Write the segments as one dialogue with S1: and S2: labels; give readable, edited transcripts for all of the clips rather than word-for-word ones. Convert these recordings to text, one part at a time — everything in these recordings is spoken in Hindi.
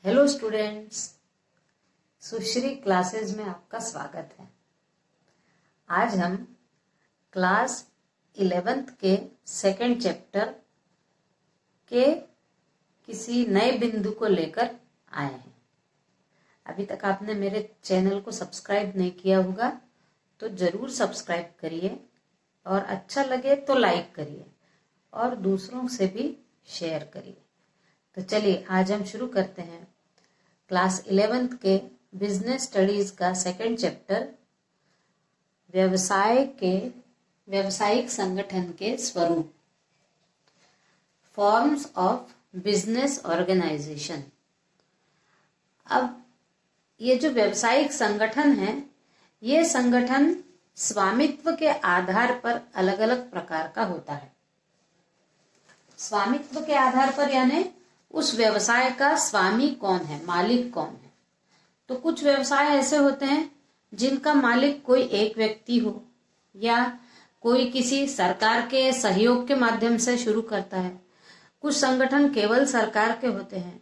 S1: हेलो स्टूडेंट्स, सुश्री क्लासेस में आपका स्वागत है। आज हम क्लास 11th के सेकंड चैप्टर के किसी नए बिंदु को लेकर आए हैं। अभी तक आपने मेरे चैनल को सब्सक्राइब नहीं किया होगा तो जरूर सब्सक्राइब करिए और अच्छा लगे तो लाइक करिए और दूसरों से भी शेयर करिए। तो चलिए आज हम शुरू करते हैं क्लास 11th के बिजनेस स्टडीज का सेकंड चैप्टर, व्यावसायिक संगठन के स्वरूप, फॉर्म्स ऑफ बिजनेस ऑर्गेनाइजेशन। अब ये जो व्यावसायिक संगठन है, ये संगठन स्वामित्व के आधार पर अलग अलग प्रकार का होता है। स्वामित्व के आधार पर यानी उस व्यवसाय का स्वामी कौन है, मालिक कौन है। तो कुछ व्यवसाय ऐसे होते हैं जिनका मालिक कोई एक व्यक्ति हो या कोई किसी सरकार के सहयोग के माध्यम से शुरू करता है। कुछ संगठन केवल सरकार के होते हैं।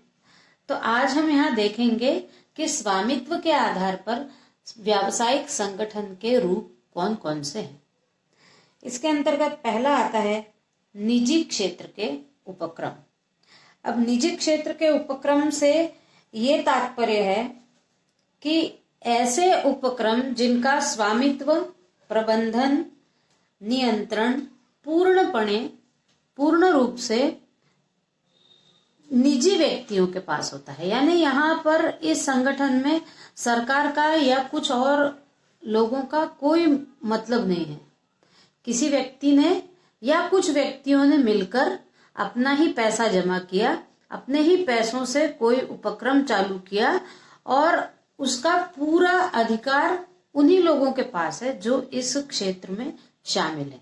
S1: तो आज हम यहाँ देखेंगे कि स्वामित्व के आधार पर व्यावसायिक संगठन के रूप कौन कौन से हैं। इसके अंतर्गत पहला आता है निजी क्षेत्र के उपक्रम। अब निजी क्षेत्र के उपक्रम से ये तात्पर्य है कि ऐसे उपक्रम जिनका स्वामित्व, प्रबंधन, नियंत्रण पूर्ण रूप से निजी व्यक्तियों के पास होता है। यानी यहाँ पर इस संगठन में सरकार का या कुछ और लोगों का कोई मतलब नहीं है। किसी व्यक्ति ने या कुछ व्यक्तियों ने मिलकर अपना ही पैसा जमा किया, अपने ही पैसों से कोई उपक्रम चालू किया और उसका पूरा अधिकार उन्हीं लोगों के पास है जो इस क्षेत्र में शामिल है।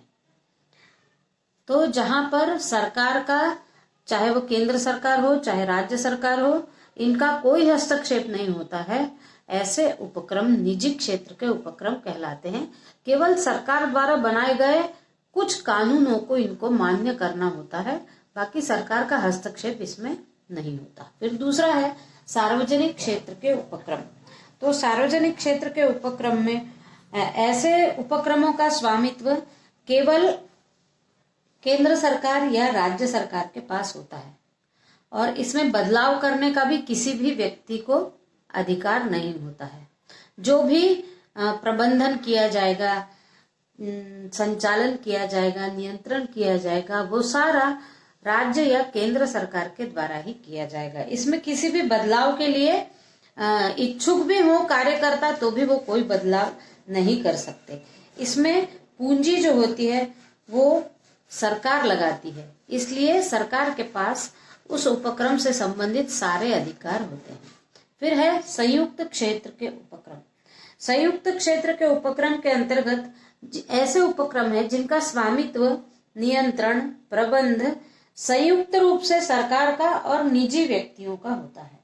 S1: तो जहां पर सरकार का, चाहे वो केंद्र सरकार हो चाहे राज्य सरकार हो, इनका कोई हस्तक्षेप नहीं होता है, ऐसे उपक्रम निजी क्षेत्र के उपक्रम कहलाते हैं। केवल सरकार द्वारा बनाए गए कुछ कानूनों को इनको मान्य करना होता है, बाकी सरकार का हस्तक्षेप इसमें नहीं होता। फिर दूसरा है सार्वजनिक क्षेत्र के उपक्रम। तो सार्वजनिक क्षेत्र के उपक्रम में ऐसे उपक्रमों का स्वामित्व केवल केंद्र सरकार या राज्य सरकार के पास होता है और इसमें बदलाव करने का भी किसी भी व्यक्ति को अधिकार नहीं होता है। जो भी प्रबंधन किया जाएगा, संचालन किया जाएगा, नियंत्रण किया जाएगा, वो सारा राज्य या केंद्र सरकार के द्वारा ही किया जाएगा। इसमें किसी भी बदलाव के लिए इच्छुक भी हो कार्यकर्ता तो भी वो कोई बदलाव नहीं कर सकते। इसमें पूंजी जो होती है वो सरकार लगाती है, इसलिए सरकार के पास उस उपक्रम से संबंधित सारे अधिकार होते हैं। फिर है संयुक्त क्षेत्र के उपक्रम। संयुक्त क्षेत्र के उपक्रम के अंतर्गत ऐसे उपक्रम है जिनका स्वामित्व, नियंत्रण, प्रबंध संयुक्त रूप से सरकार का और निजी व्यक्तियों का होता है।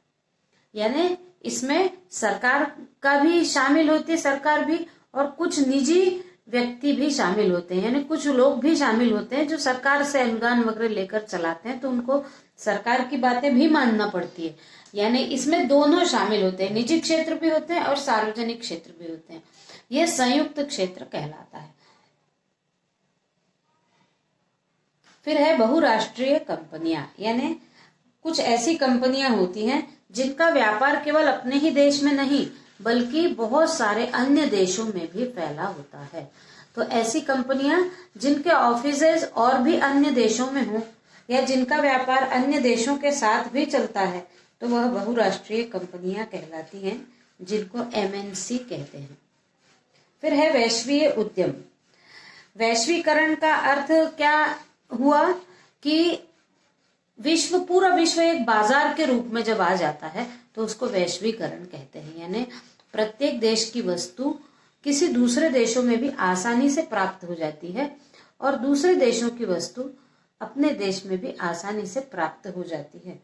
S1: यानी इसमें सरकार का भी शामिल होती है, सरकार भी, और कुछ निजी व्यक्ति भी शामिल होते हैं। यानी कुछ लोग भी शामिल होते हैं जो सरकार से अनुदान वगैरह लेकर चलाते हैं, तो उनको सरकार की बातें भी मानना पड़ती है। यानी इसमें दोनों शामिल होते हैं, निजी क्षेत्र भी होते हैं और सार्वजनिक क्षेत्र भी होते हैं। ये संयुक्त क्षेत्र कहलाता है। फिर है बहुराष्ट्रीय कंपनियां। यानी कुछ ऐसी कंपनियां होती हैं जिनका व्यापार केवल अपने ही देश में नहीं बल्कि बहुत सारे अन्य देशों में भी फैला होता है। तो ऐसी कंपनियां जिनके ऑफिसेज और भी अन्य देशों में हो या जिनका व्यापार अन्य देशों के साथ भी चलता है, तो वह बहुराष्ट्रीय कंपनियां कहलाती हैं, जिनको MNC कहते हैं। फिर है वैश्वीय उद्यम। वैश्वीकरण का अर्थ क्या हुआ कि पूरा विश्व एक बाजार के रूप में जब आ जाता है तो उसको वैश्वीकरण कहते हैं। यानी प्रत्येक देश की वस्तु किसी दूसरे देशों में भी आसानी से प्राप्त हो जाती है और दूसरे देशों की वस्तु अपने देश में भी आसानी से प्राप्त हो जाती है।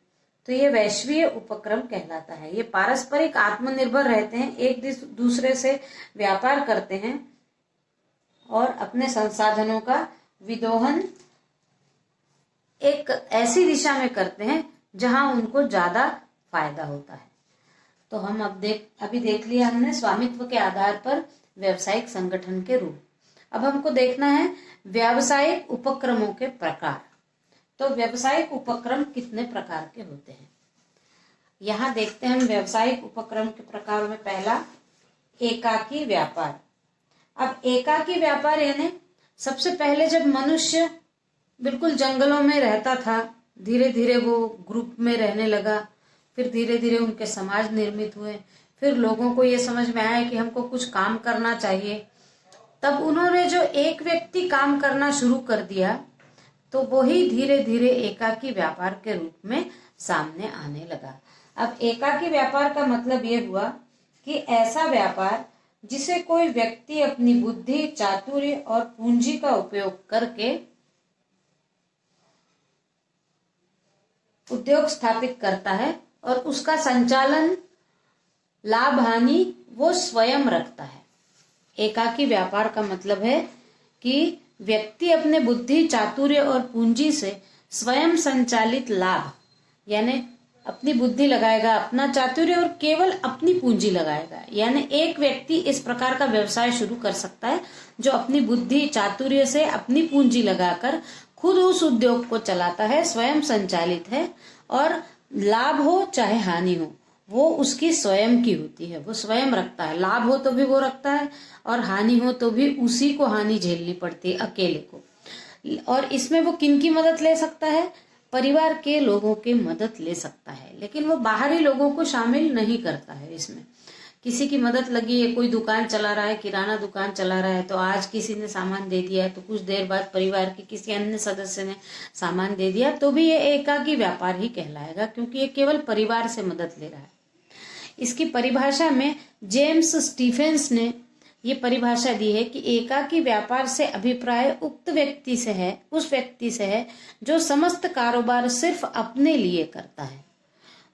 S1: तो ये वैश्वीय उपक्रम कहलाता है। ये पारस्परिक आत्मनिर्भर रहते हैं, एक दूसरे से व्यापार करते हैं और अपने संसाधनों का विदोहन एक ऐसी दिशा में करते हैं जहां उनको ज्यादा फायदा होता है। तो हम अभी देख लिया हमने स्वामित्व के आधार पर व्यावसायिक संगठन के रूप। अब हमको देखना है व्यावसायिक उपक्रमों के प्रकार। तो व्यावसायिक उपक्रम कितने प्रकार के होते हैं, यहाँ देखते हैं हम। व्यावसायिक उपक्रम के प्रकार में पहला एकाकी व्यापार। अब एकाकी व्यापार यानी सबसे पहले जब मनुष्य बिल्कुल जंगलों में रहता था, धीरे धीरे वो ग्रुप में रहने लगा, फिर धीरे धीरे उनके समाज निर्मित हुए, फिर लोगों को ये समझ में आया कि हमको कुछ काम करना चाहिए, तब उन्होंने जो एक व्यक्ति काम करना शुरू कर दिया, तो वही धीरे धीरे एकाकी व्यापार के रूप में सामने आने लगा। अब एकाकी व्यापार का मतलब ये हुआ कि ऐसा व्यापार जिसे कोई व्यक्ति अपनी बुद्धि, चातुर्य और पूंजी का उपयोग करके उद्योग स्थापित करता है और उसका संचालन, लाभ हानि वो स्वयं रखता है। एकाकी व्यापार का मतलब है कि व्यक्ति अपने बुद्धि, चातुर्य और पूंजी से स्वयं संचालित लाभ, यानी अपनी बुद्धि लगाएगा, अपना चातुर्य और केवल अपनी पूंजी लगाएगा। यानी एक व्यक्ति इस प्रकार का व्यवसाय शुरू कर सकता है जो अपनी बुद्धि, चातुर्य से अपनी पूंजी लगाकर खुद उस उद्योग को चलाता है, स्वयं संचालित है, और लाभ हो चाहे हानि हो वो उसकी स्वयं की होती है, वो स्वयं रखता है। लाभ हो तो भी वो रखता है और हानि हो तो भी उसी को हानि झेलनी पड़ती है, अकेले को। और इसमें वो किनकी मदद ले सकता है? परिवार के लोगों की मदद ले सकता है, लेकिन वो बाहरी लोगों को शामिल नहीं करता है इसमें। किसी की मदद लगी है, कोई दुकान चला रहा है, किराना दुकान चला रहा है, तो आज किसी ने सामान दे दिया है, तो कुछ देर बाद परिवार के किसी अन्य सदस्य ने सामान दे दिया, तो भी ये एकाकी व्यापार ही कहलाएगा, क्योंकि ये केवल परिवार से मदद ले रहा है। इसकी परिभाषा में जेम्स स्टीफेंस ने ये परिभाषा दी है कि एकाकी व्यापार से अभिप्राय उक्त व्यक्ति से है, उस व्यक्ति से है जो समस्त कारोबार सिर्फ अपने लिए करता है।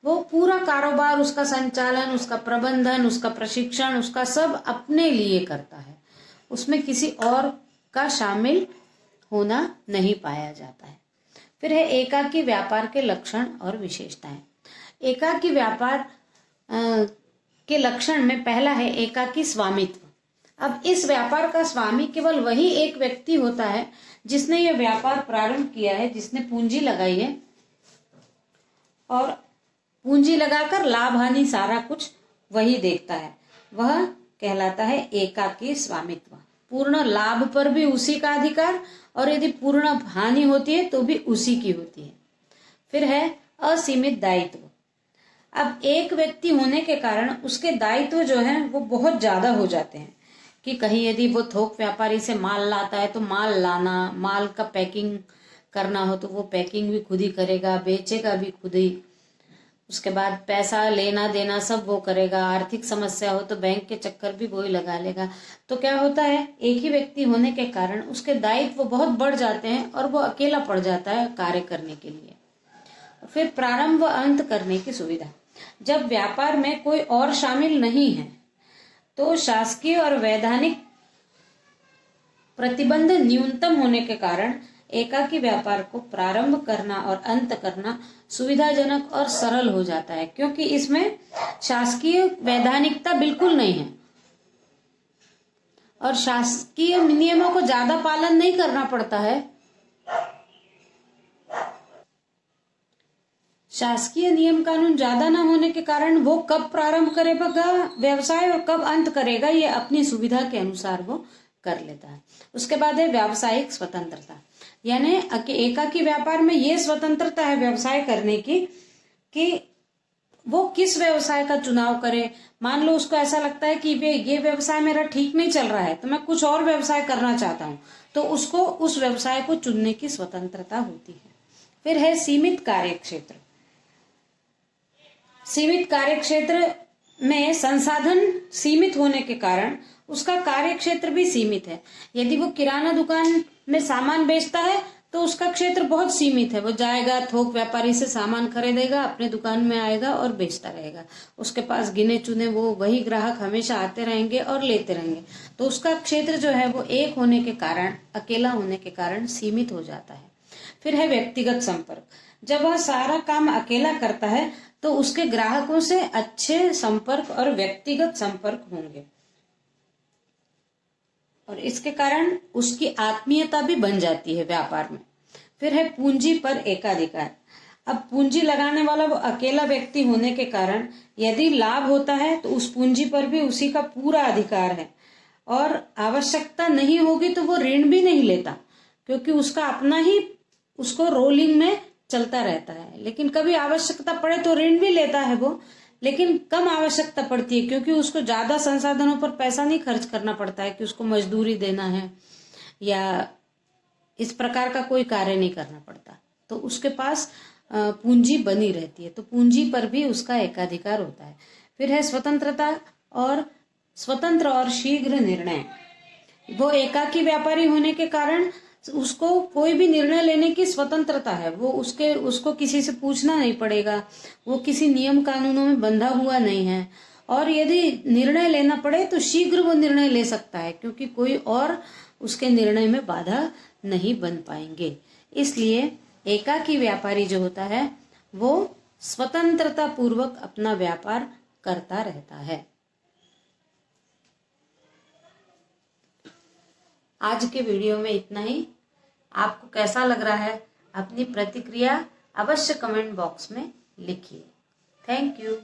S1: वो पूरा कारोबार, उसका संचालन, उसका प्रबंधन, उसका प्रशिक्षण, उसका सब अपने लिए करता है, उसमें किसी और का शामिल होना नहीं पाया जाता है। फिर है एकाकी व्यापार के लक्षण और विशेषताएं। एकाकी व्यापार के लक्षण में पहला है एकाकी स्वामित्व। अब इस व्यापार का स्वामी केवल वही एक व्यक्ति होता है जिसने यह व्यापार प्रारंभ किया है, जिसने पूंजी लगाई है, और पूंजी लगाकर लाभ हानि सारा कुछ वही देखता है, वह कहलाता है एकाकी स्वामित्व। पूर्ण लाभ पर भी उसी का अधिकार, और यदि पूर्ण हानि होती है तो भी उसी की होती है। फिर है असीमित दायित्व। अब एक व्यक्ति होने के कारण उसके दायित्व जो है वो बहुत ज्यादा हो जाते हैं, कि कहीं यदि वो थोक व्यापारी से माल लाता है तो माल लाना, माल का पैकिंग करना हो तो वो पैकिंग भी खुद ही करेगा, बेचेगा भी खुद ही, उसके बाद पैसा लेना देना सब वो करेगा, आर्थिक समस्या हो तो बैंक के चक्कर भी वो ही लगा लेगा। तो क्या होता है, एक ही व्यक्ति होने के कारण उसके दायित्व बहुत बढ़ जाते हैं और वो अकेला पड़ जाता है कार्य करने के लिए। फिर प्रारंभ व अंत करने की सुविधा। जब व्यापार में कोई और शामिल नहीं है तो शासकीय और वैधानिक प्रतिबंध न्यूनतम होने के कारण एकाकी व्यापार को प्रारंभ करना और अंत करना सुविधाजनक और सरल हो जाता है, क्योंकि इसमें शासकीय वैधानिकता बिल्कुल नहीं है और शासकीय नियमों को ज्यादा पालन नहीं करना पड़ता है। शासकीय नियम कानून ज्यादा न होने के कारण वो कब प्रारंभ करेगा व्यवसाय और कब अंत करेगा ये अपनी सुविधा के अनुसार वो कर लेता है। उसके बाद है व्यावसायिक स्वतंत्रता, यानी एकाकी व्यापार में ये स्वतंत्रता है व्यवसाय करने की कि वो किस व्यवसाय का चुनाव करे। मान लो उसको ऐसा लगता है कि ये व्यवसाय मेरा ठीक नहीं चल रहा है तो मैं कुछ और व्यवसाय करना चाहता हूँ, तो उसको उस व्यवसाय को चुनने की स्वतंत्रता होती है। फिर है सीमित कार्यक्षेत्र। सीमित कार्यक्षेत्र में संसाधन सीमित होने के कारण उसका कार्यक्षेत्र भी सीमित है। यदि वो किराना दुकान में सामान बेचता है तो उसका क्षेत्र बहुत सीमित है, वो जाएगा थोक व्यापारी से सामान खरीदेगा, अपने दुकान में आएगा और बेचता रहेगा, उसके पास गिने चुने वो वही ग्राहक हमेशा आते रहेंगे और लेते रहेंगे, तो उसका क्षेत्र जो है वो एक होने के कारण, अकेला होने के कारण सीमित हो जाता है। फिर है व्यक्तिगत संपर्क। जब वह सारा काम अकेला करता है तो उसके ग्राहकों से अच्छे संपर्क और व्यक्तिगत संपर्क होंगे और इसके कारण उसकी आत्मीयता भी बन जाती है व्यापार में। फिर है पूंजी पर एकाधिकार। अब पूंजी लगाने वाला वो अकेला व्यक्ति होने के कारण यदि लाभ होता है तो उस पूंजी पर भी उसी का पूरा अधिकार है और आवश्यकता नहीं होगी तो वो ऋण भी नहीं लेता, क्योंकि उसका अपना ही उसको रोलिंग में चलता रहता है। लेकिन कभी आवश्यकता पड़े तो ऋण भी लेता है वो, लेकिन कम आवश्यकता पड़ती है क्योंकि उसको ज्यादा संसाधनों पर पैसा नहीं खर्च करना पड़ता है कि उसको मजदूरी देना है या इस प्रकार का कोई कार्य नहीं करना पड़ता, तो उसके पास पूंजी बनी रहती है, तो पूंजी पर भी उसका एकाधिकार होता है। फिर है स्वतंत्रता और स्वतंत्र और शीघ्र निर्णय। वो एकाकी व्यापारी होने के कारण उसको कोई भी निर्णय लेने की स्वतंत्रता है, वो उसको किसी से पूछना नहीं पड़ेगा, वो किसी नियम कानूनों में बंधा हुआ नहीं है और यदि निर्णय लेना पड़े तो शीघ्र वो निर्णय ले सकता है क्योंकि कोई और उसके निर्णय में बाधा नहीं बन पाएंगे। इसलिए एकाकी व्यापारी जो होता है वो स्वतंत्रता पूर्वक अपना व्यापार करता रहता है। आज के वीडियो में इतना ही। आपको कैसा लग रहा है अपनी प्रतिक्रिया अवश्य कमेंट बॉक्स में लिखिए। Thank you.